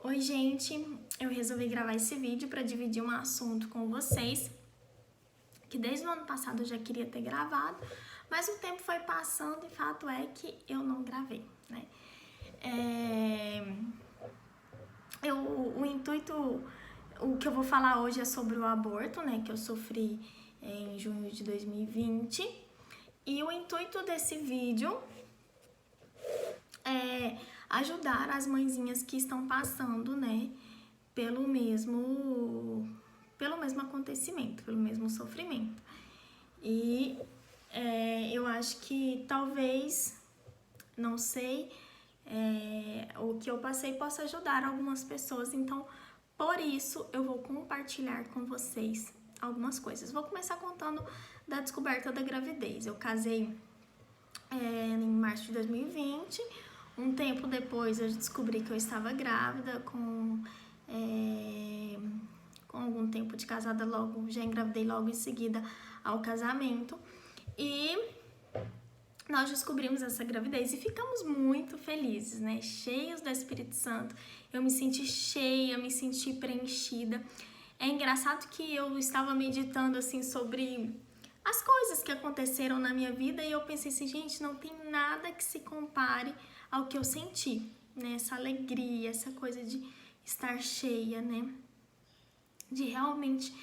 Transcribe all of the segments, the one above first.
Oi, gente, eu resolvi gravar esse vídeo para dividir um assunto com vocês que desde o ano passado eu já queria ter gravado, mas o tempo foi passando e fato é que eu não gravei, né? O que eu vou falar hoje é sobre o aborto, né, que eu sofri em junho de 2020, e o intuito desse vídeo é ajudar as mãezinhas que estão passando, né, pelo mesmo acontecimento, pelo mesmo sofrimento. E eu acho que talvez, não sei, o que eu passei possa ajudar algumas pessoas, então por isso eu vou compartilhar com vocês algumas coisas. Vou começar contando da descoberta da gravidez. Eu casei em março de 2020. Um tempo depois eu descobri que eu estava grávida, com algum tempo de casada, já engravidei logo em seguida ao casamento. E nós descobrimos essa gravidez e ficamos muito felizes, né? Cheios do Espírito Santo. Eu me senti cheia, me senti preenchida. É engraçado que eu estava meditando assim sobre as coisas que aconteceram na minha vida e eu pensei assim, gente, não tem nada que se compare ao que eu senti, né? Essa alegria, essa coisa de estar cheia, né? De realmente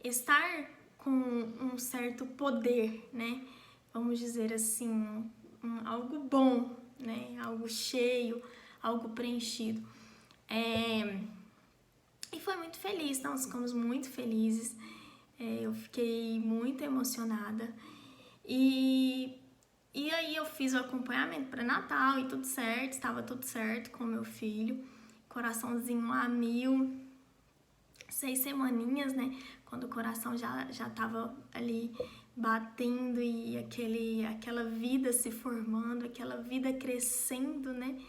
estar com um certo poder, né? Vamos dizer assim, algo bom, né? Algo cheio, algo preenchido. E foi muito feliz, nós ficamos muito felizes. Eu fiquei muito emocionada. E aí eu fiz o acompanhamento pré-natal e tudo certo, estava tudo certo com meu filho. Coraçãozinho a 1000, 6 semaninhas, né? Quando o coração já tava ali batendo e aquela vida se formando, aquela vida crescendo, né?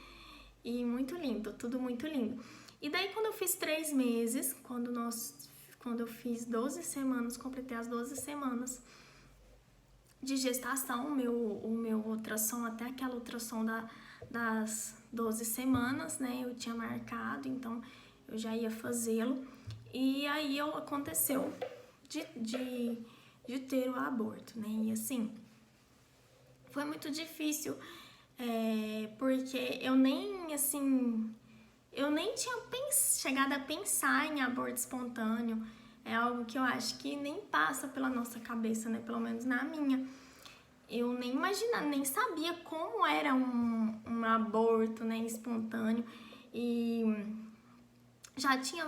E muito lindo, tudo muito lindo. E daí quando eu fiz 3 meses, quando eu fiz 12 semanas, completei as 12 semanas de gestação, o meu ultrassom, até aquela ultrassom das 12 semanas, né? Eu tinha marcado, então eu já ia fazê-lo. E aí aconteceu de ter o aborto, né? E assim, foi muito difícil, porque eu nem tinha chegado a pensar em aborto espontâneo. É algo que eu acho que nem passa pela nossa cabeça, né? Pelo menos na minha. Eu nem imaginava, nem sabia como era um aborto, né, espontâneo. E já tinha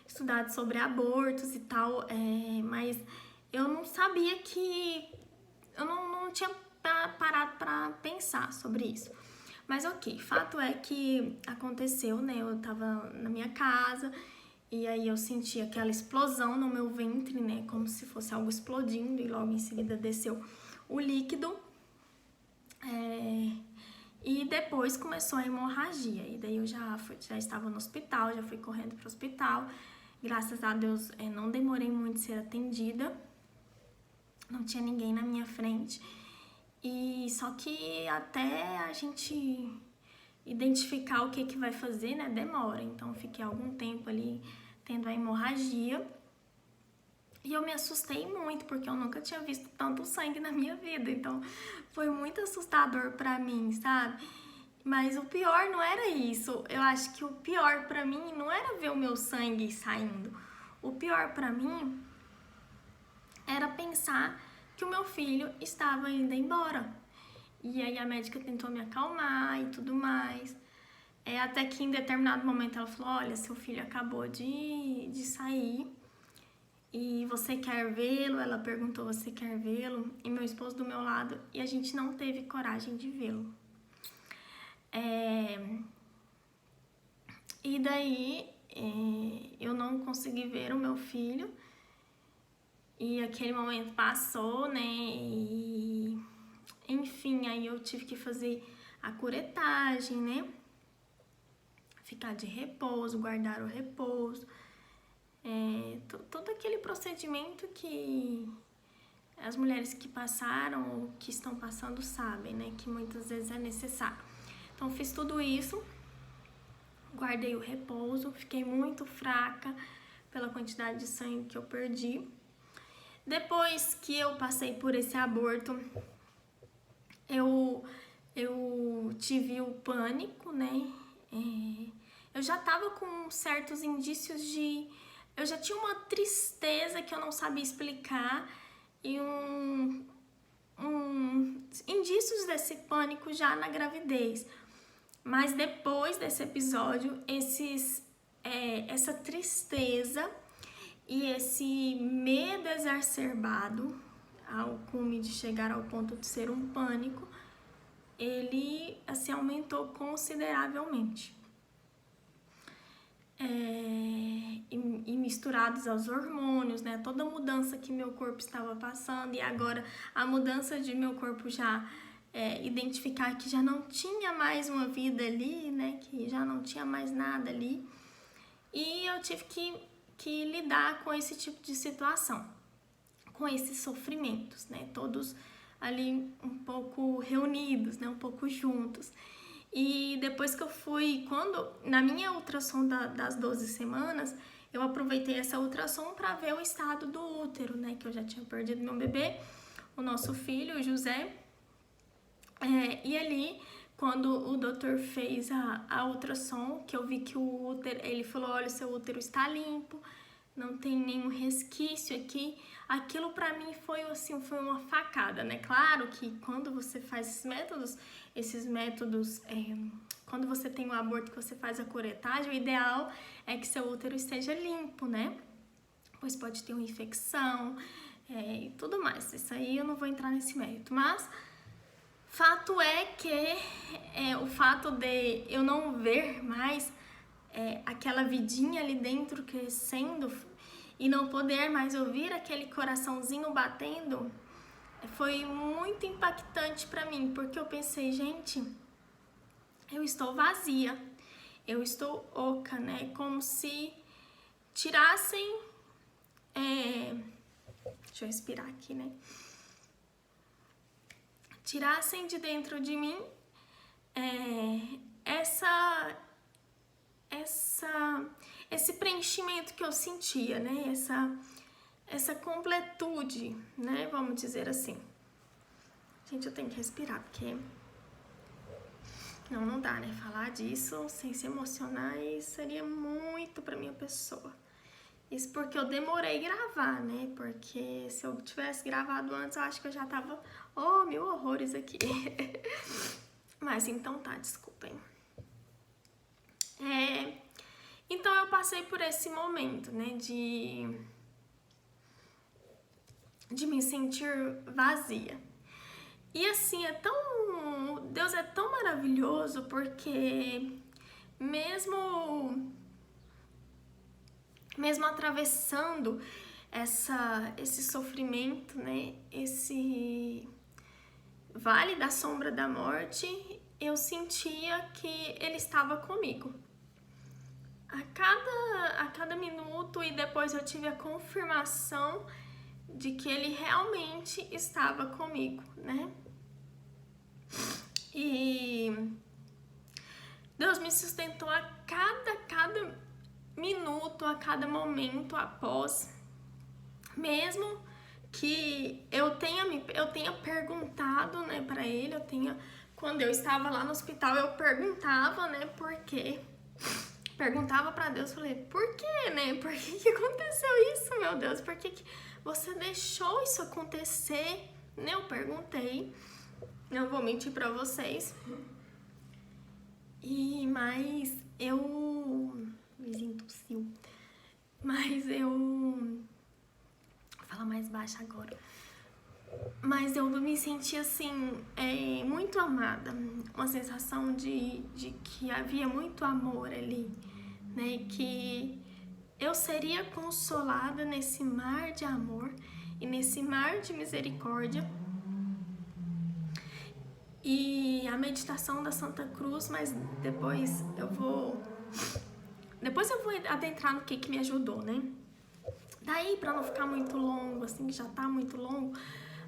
estudado sobre abortos e tal, mas eu não sabia eu não tinha parado para pensar sobre isso. Mas ok, fato é que aconteceu, né? Eu tava na minha casa e aí eu senti aquela explosão no meu ventre, né? Como se fosse algo explodindo e logo em seguida desceu o líquido. E depois começou a hemorragia. E daí eu já estava no hospital, já fui correndo para o hospital. Graças a Deus não demorei muito a ser atendida. Não tinha ninguém na minha frente. E só que até a gente identificar o que vai fazer, né, demora. Então fiquei algum tempo ali tendo a hemorragia. E eu me assustei muito, porque eu nunca tinha visto tanto sangue na minha vida. Então foi muito assustador pra mim, sabe? Mas o pior não era isso. Eu acho que o pior pra mim não era ver o meu sangue saindo. O pior pra mim era pensar que o meu filho estava indo embora. E aí a médica tentou me acalmar e tudo mais. Até que em determinado momento ela falou, olha, seu filho acabou de sair e você quer vê-lo? Ela perguntou, você quer vê-lo? E meu esposo do meu lado, e a gente não teve coragem de vê-lo. E daí eu não consegui ver o meu filho. E aquele momento passou, né? E, enfim, aí eu tive que fazer a curetagem, né? Ficar de repouso, guardar o repouso. Todo aquele procedimento que as mulheres que passaram ou que estão passando sabem, né? Que muitas vezes é necessário. Então, fiz tudo isso. guardei o repouso, fiquei muito fraca pela quantidade de sangue que eu perdi. Depois que eu passei por esse aborto, eu tive o pânico, né? Eu já tava com certos indícios de... Eu já tinha uma tristeza que eu não sabia explicar e indícios desse pânico já na gravidez. Mas depois desse episódio, essa tristeza e esse medo exacerbado, ao cume de chegar ao ponto de ser um pânico, ele assim, aumentou consideravelmente. E misturados aos hormônios, né? Toda a mudança que meu corpo estava passando e agora a mudança de meu corpo já identificar que já não tinha mais uma vida ali, né? Que já não tinha mais nada ali. E eu tive que lidar com esse tipo de situação, com esses sofrimentos, né? Todos ali um pouco reunidos, né? Um pouco juntos. E depois que eu fui, na minha ultrassom das 12 semanas, eu aproveitei essa ultrassom para ver o estado do útero, né? Que eu já tinha perdido meu bebê, o nosso filho, o José. E ali, quando o doutor fez a ultrassom, que eu vi que o útero, ele falou, olha, o seu útero está limpo, não tem nenhum resquício aqui. Aquilo pra mim foi assim, foi uma facada, né? Claro que quando você faz esses métodos, quando você tem um aborto, que você faz a curetagem, o ideal é que seu útero esteja limpo, né? Pois pode ter uma infecção e tudo mais. Isso aí eu não vou entrar nesse mérito, mas fato é que o fato de eu não ver mais aquela vidinha ali dentro crescendo e não poder mais ouvir aquele coraçãozinho batendo foi muito impactante pra mim, porque eu pensei, gente, eu estou vazia, eu estou oca, né? Como se tirassem... deixa eu respirar aqui, né? Tirassem de dentro de mim esse preenchimento que eu sentia, né? Essa completude, né? Vamos dizer assim. Gente, eu tenho que respirar, porque não dá, né? Falar disso sem se emocionar seria muito pra minha pessoa. Isso porque eu demorei gravar, né? Porque se eu tivesse gravado antes, eu acho que eu já tava, mil horrores aqui. Mas então tá, desculpem. Então eu passei por esse momento, né? De me sentir vazia. E assim, Deus é tão maravilhoso, porque mesmo atravessando esse sofrimento, né? Esse vale da sombra da morte, eu sentia que Ele estava comigo. A cada minuto, e depois eu tive a confirmação de que Ele realmente estava comigo, né? E Deus me sustentou a cada minuto, a cada momento após, mesmo que eu tenha perguntado, né, para Ele, quando eu estava lá no hospital, eu perguntava, né, por quê? Perguntava para Deus, falei, por quê, né? Por que aconteceu isso, meu Deus? Por que você deixou isso acontecer? Né? Eu perguntei, não vou mentir para vocês. Mas tossiu. Mas vou falar mais baixo agora. Mas eu me senti assim, muito amada, uma sensação de que havia muito amor ali, né? Que eu seria consolada nesse mar de amor e nesse mar de misericórdia. E a meditação da Santa Cruz, mas depois eu vou adentrar no que me ajudou, né? Daí, pra não ficar muito longo, assim, que já tá muito longo,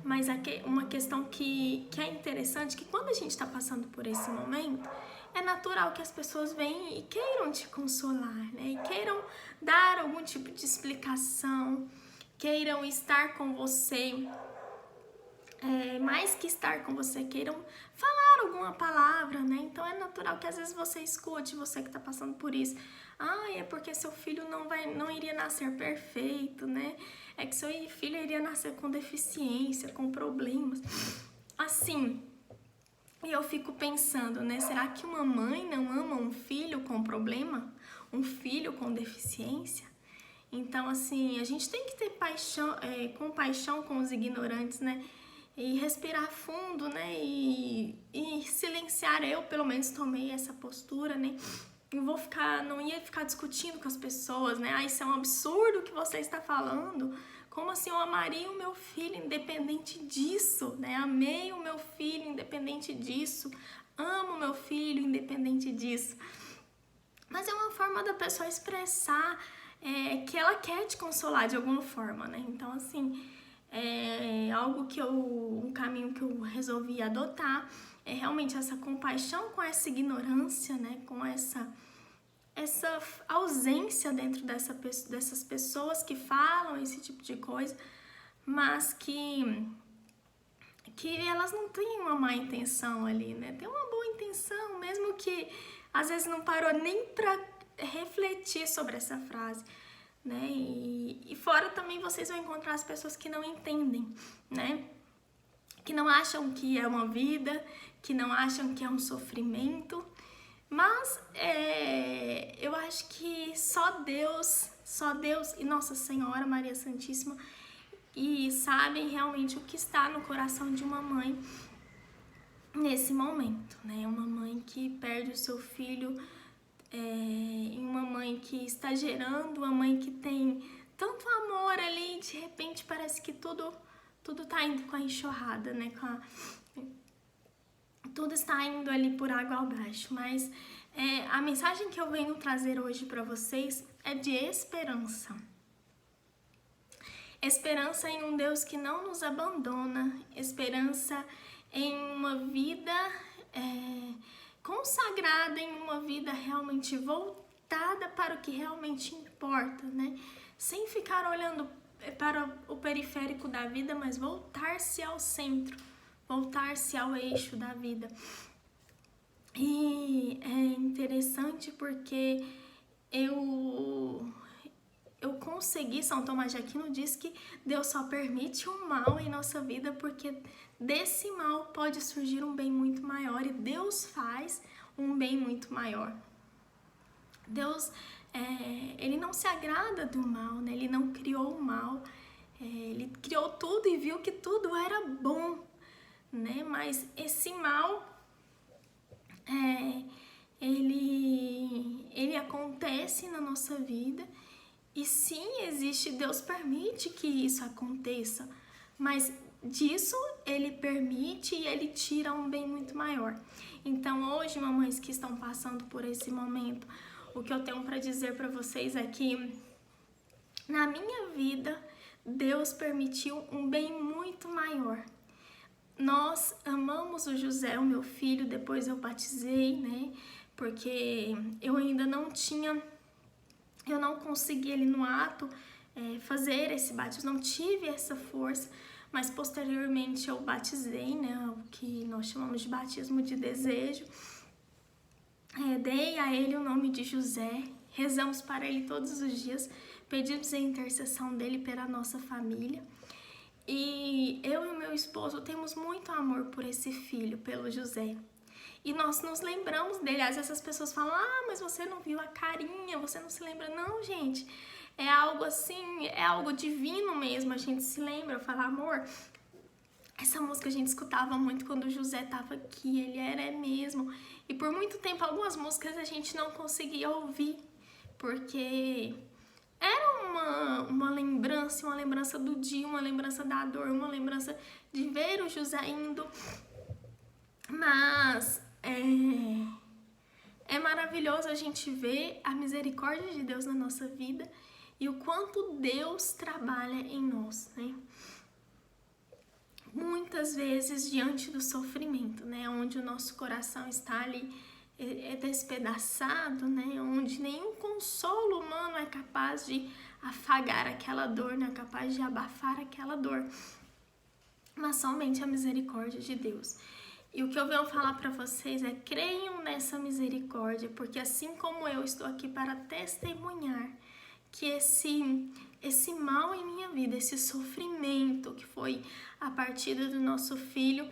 mas uma questão que é interessante, que quando a gente tá passando por esse momento, é natural que as pessoas venham e queiram te consolar, né? E queiram dar algum tipo de explicação, queiram estar com você, mais que estar com você, queiram falar alguma palavra, né? Então é natural que às vezes você escute, você que tá passando por isso. Ah, é porque seu filho não iria nascer perfeito, né? É que seu filho iria nascer com deficiência, com problemas. Assim, e eu fico pensando, né? Será que uma mãe não ama um filho com problema? Um filho com deficiência? Então, assim, a gente tem que ter compaixão com os ignorantes, né? E respirar fundo, né? E silenciar. Eu, pelo menos, tomei essa postura, né? Não ia ficar discutindo com as pessoas, né? Ah, isso é um absurdo que você está falando. Como assim eu amaria o meu filho independente disso, né? Amei o meu filho independente disso. Amo o meu filho independente disso. Mas é uma forma da pessoa expressar que ela quer te consolar de alguma forma, né? Então, assim, um caminho que eu resolvi adotar é realmente essa compaixão com essa ignorância, né? Com essa ausência dentro dessas pessoas que falam esse tipo de coisa, mas que elas não têm uma má intenção ali, né? Tem uma boa intenção, mesmo que às vezes não parou nem pra refletir sobre essa frase, né? E fora também vocês vão encontrar as pessoas que não entendem, né? Que não acham que é uma vida, que não acham que é um sofrimento, mas eu acho que só Deus e Nossa Senhora Maria Santíssima e sabem realmente o que está no coração de uma mãe nesse momento, né? Uma mãe que perde o seu filho, uma mãe que está gerando, uma mãe que tem tanto amor ali, de repente parece que tudo tá indo com a enxurrada, né? Tudo está indo ali por água abaixo, mas a mensagem que eu venho trazer hoje para vocês é de esperança. Esperança em um Deus que não nos abandona, esperança em uma vida consagrada, em uma vida realmente voltada para o que realmente importa, né? Sem ficar olhando para o periférico da vida, mas voltar-se ao centro, voltar-se ao eixo da vida. E é interessante porque eu consegui, São Tomás de Aquino diz que Deus só permite um mal em nossa vida porque desse mal pode surgir um bem muito maior e Deus faz um bem muito maior. Deus, ele não se agrada do mal, né? Ele não criou o mal, ele criou tudo e viu que tudo era bom, né? Mas esse mal, ele acontece na nossa vida. E sim, existe, Deus permite que isso aconteça, mas disso ele permite e ele tira um bem muito maior. Então hoje, mamães que estão passando por esse momento, o que eu tenho para dizer para vocês é que na minha vida, Deus permitiu um bem muito maior. Nós amamos o José, o meu filho, depois eu batizei, né? Porque eu ainda não consegui ali no ato fazer esse batismo, não tive essa força, mas posteriormente eu batizei, né, o que nós chamamos de batismo de desejo, dei a ele o nome de José, rezamos para ele todos os dias, pedimos a intercessão dele pela nossa família, e eu e o meu esposo temos muito amor por esse filho, pelo José. E nós nos lembramos dele. Às vezes as pessoas falam, mas você não viu a carinha, você não se lembra. Não, gente, é algo assim, é algo divino mesmo. A gente se lembra, fala, amor, essa música a gente escutava muito quando o José estava aqui, ele era mesmo. E por muito tempo, algumas músicas a gente não conseguia ouvir, porque era uma lembrança do dia, uma lembrança da dor, uma lembrança de ver o José indo. Mas é maravilhoso a gente ver a misericórdia de Deus na nossa vida e o quanto Deus trabalha em nós, né? Muitas vezes diante do sofrimento, né? Onde o nosso coração está ali é despedaçado, né? Onde nenhum consolo humano é capaz de afagar aquela dor, não é capaz de abafar aquela dor, mas somente a misericórdia de Deus. E o que eu venho falar para vocês é: creiam nessa misericórdia, porque assim como eu estou aqui para testemunhar que esse mal em minha vida, esse sofrimento que foi a partida do nosso filho,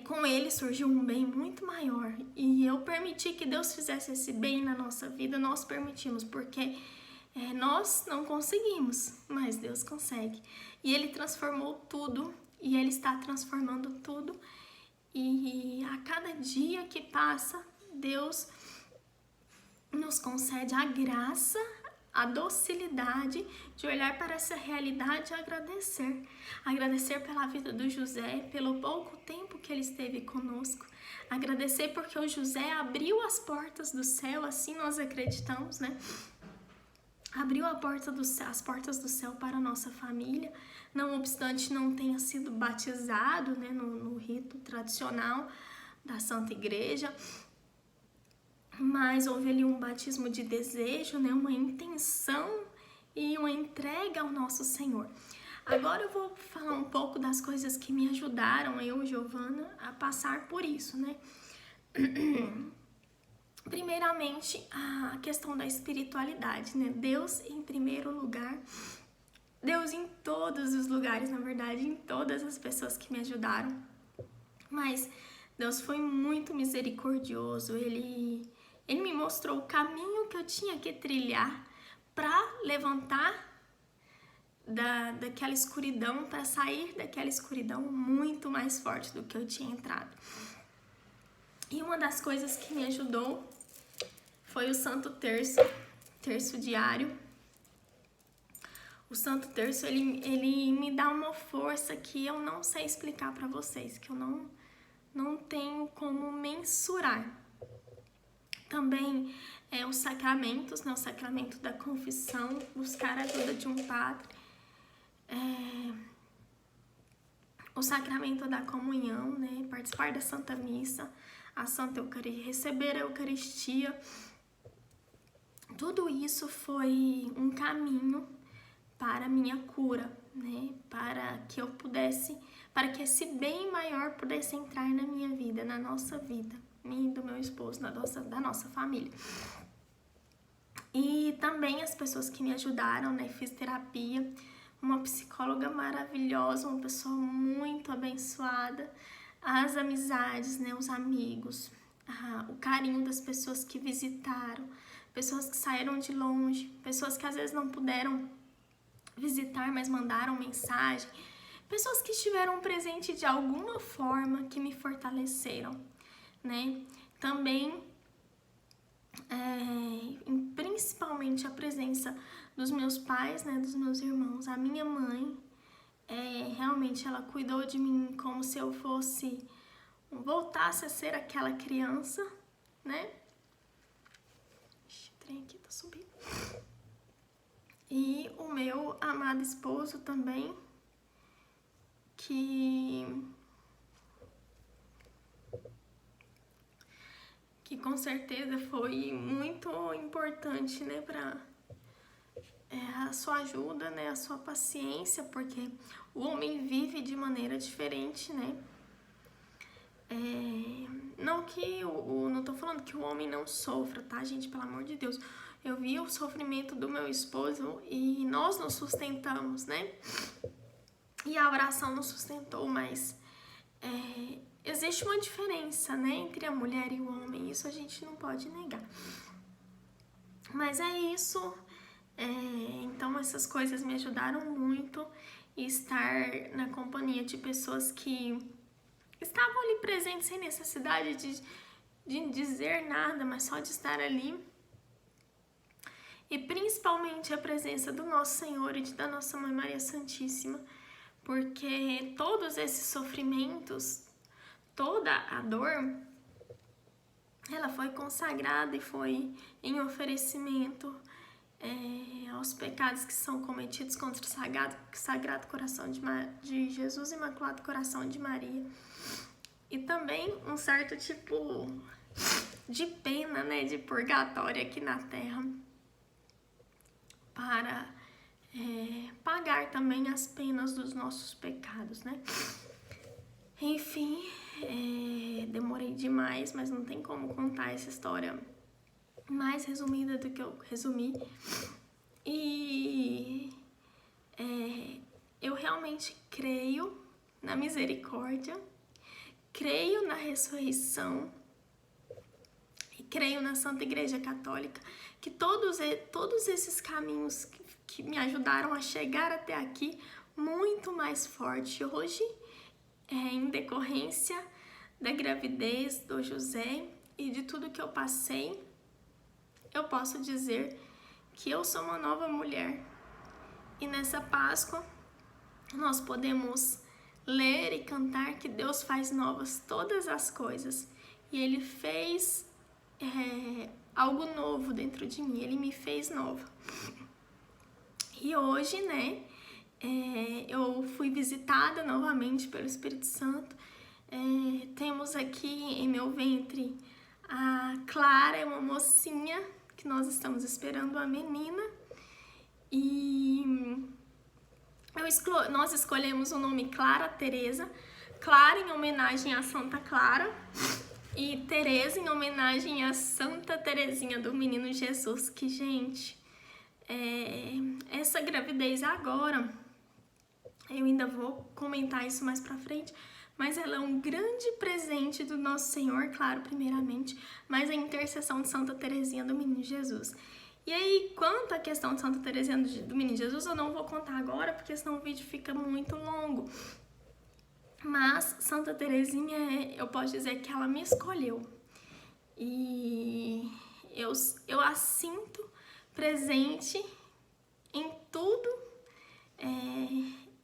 com ele surgiu um bem muito maior. E eu permiti que Deus fizesse esse bem na nossa vida, nós permitimos, porque nós não conseguimos, mas Deus consegue. E Ele transformou tudo, e Ele está transformando tudo. E a cada dia que passa, Deus nos concede a graça, a docilidade de olhar para essa realidade e agradecer. Agradecer pela vida do José, pelo pouco tempo que ele esteve conosco. Agradecer porque o José abriu as portas do céu, assim nós acreditamos, né? Abriu as portas do céu para a nossa família, não obstante não tenha sido batizado, né, no rito tradicional da Santa Igreja, mas houve ali um batismo de desejo, né, uma intenção e uma entrega ao nosso Senhor. Agora eu vou falar um pouco das coisas que me ajudaram, eu, Giovana, a passar por isso, né? Primeiramente, a questão da espiritualidade, né? Deus em primeiro lugar, Deus em todos os lugares, na verdade, em todas as pessoas que me ajudaram. Mas Deus foi muito misericordioso, Ele me mostrou o caminho que eu tinha que trilhar para levantar daquela escuridão, para sair daquela escuridão muito mais forte do que eu tinha entrado. E uma das coisas que me ajudou foi o Santo Terço diário. O Santo Terço, ele me dá uma força que eu não sei explicar para vocês, que eu não tenho como mensurar. Também os sacramentos, né? O sacramento da confissão, buscar a ajuda de um padre. O sacramento da comunhão, né? Participar da Santa Missa, a Santa Eucaristia, receber a Eucaristia. Tudo isso foi um caminho para a minha cura, né? Para que esse bem maior pudesse entrar na minha vida, na nossa vida, minha e do meu esposo, da nossa família. E também as pessoas que me ajudaram, né? Fiz terapia, uma psicóloga maravilhosa, uma pessoa muito abençoada, as amizades, né? Os amigos, o carinho das pessoas que visitaram, pessoas que saíram de longe, pessoas que às vezes não puderam visitar, mas mandaram mensagem, pessoas que estiveram presentes de alguma forma, que me fortaleceram, né? Também, principalmente a presença dos meus pais, né? Dos meus irmãos, a minha mãe, realmente ela cuidou de mim como se eu voltasse a ser aquela criança, né? O trem aqui tá subindo. E o meu amado esposo também, que com certeza foi muito importante, né, para a sua ajuda, né, a sua paciência, porque o homem vive de maneira diferente, né? Não tô falando que o homem não sofra, tá, gente? Pelo amor de Deus. Eu vi o sofrimento do meu esposo e nós nos sustentamos, né? E a oração nos sustentou, mas existe uma diferença, né, entre a mulher e o homem. Isso a gente não pode negar. Mas é isso. Então essas coisas me ajudaram muito. E estar na companhia de pessoas que estavam ali presentes sem necessidade de dizer nada, mas só de estar ali. E principalmente a presença do nosso Senhor e da nossa Mãe Maria Santíssima, porque todos esses sofrimentos, toda a dor, ela foi consagrada e foi em oferecimento aos pecados que são cometidos contra o Sagrado Coração de Jesus e Imaculado Coração de Maria. E também um certo tipo de pena, né, de purgatório aqui na Terra, para pagar também as penas dos nossos pecados, né? Enfim, demorei demais, mas não tem como contar essa história mais resumida do que eu resumi. E eu realmente creio na misericórdia, creio na ressurreição e creio na Santa Igreja Católica, que todos esses caminhos que me ajudaram a chegar até aqui muito mais forte hoje, em decorrência da gravidez do José e de tudo que eu passei, eu posso dizer que eu sou uma nova mulher. E nessa Páscoa nós podemos ler e cantar que Deus faz novas todas as coisas. E Ele fez algo novo dentro de mim, Ele me fez nova. E hoje, né, eu fui visitada novamente pelo Espírito Santo. Temos aqui em meu ventre a Clara, uma mocinha, que nós estamos esperando a menina. E nós escolhemos o nome Clara Teresa. Clara em homenagem a Santa Clara e Teresa em homenagem a Santa Teresinha do Menino Jesus. Que, gente, essa gravidez agora, eu ainda vou comentar isso mais pra frente, mas ela é um grande presente do nosso Senhor, claro, primeiramente, mas a intercessão de Santa Teresinha do Menino Jesus. E aí, quanto à questão de Santa Teresinha do Menino Jesus, eu não vou contar agora, porque senão o vídeo fica muito longo. Mas Santa Teresinha, eu posso dizer que ela me escolheu. E eu a sinto presente em tudo,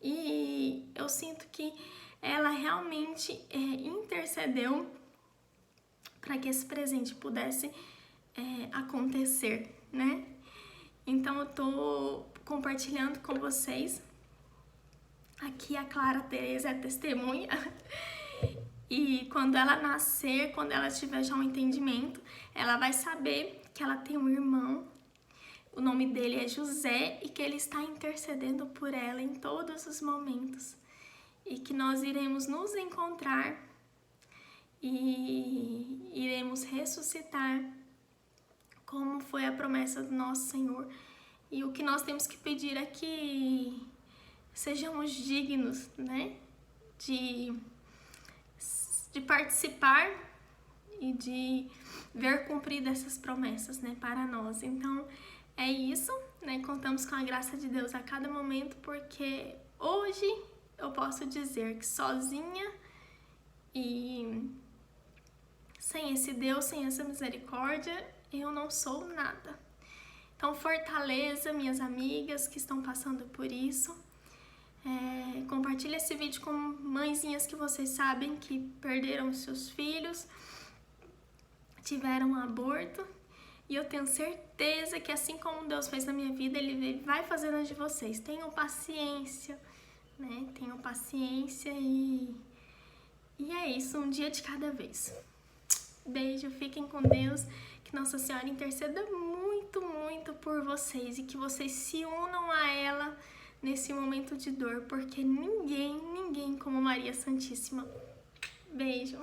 e eu sinto que ela realmente intercedeu para que esse presente pudesse acontecer, né? Então eu tô compartilhando com vocês. Aqui a Clara Teresa é testemunha. E quando ela nascer, quando ela tiver já um entendimento, ela vai saber que ela tem um irmão, o nome dele é José, e que ele está intercedendo por ela em todos os momentos. E que nós iremos nos encontrar e iremos ressuscitar, como foi a promessa do nosso Senhor. E o que nós temos que pedir é que sejamos dignos, né, de participar e de ver cumpridas essas promessas, né, para nós. Então, é isso, né, contamos com a graça de Deus a cada momento, porque hoje eu posso dizer que sozinha e sem esse Deus, sem essa misericórdia, eu não sou nada. Então, fortaleza, minhas amigas que estão passando por isso. Compartilha esse vídeo com mãezinhas que vocês sabem que perderam seus filhos, tiveram um aborto. E eu tenho certeza que assim como Deus fez na minha vida, Ele vai fazer nas de vocês. Tenham paciência, né? Tenham paciência e é isso, um dia de cada vez. Beijo, fiquem com Deus, que Nossa Senhora interceda muito, muito por vocês e que vocês se unam a ela nesse momento de dor, porque ninguém como Maria Santíssima. Beijo.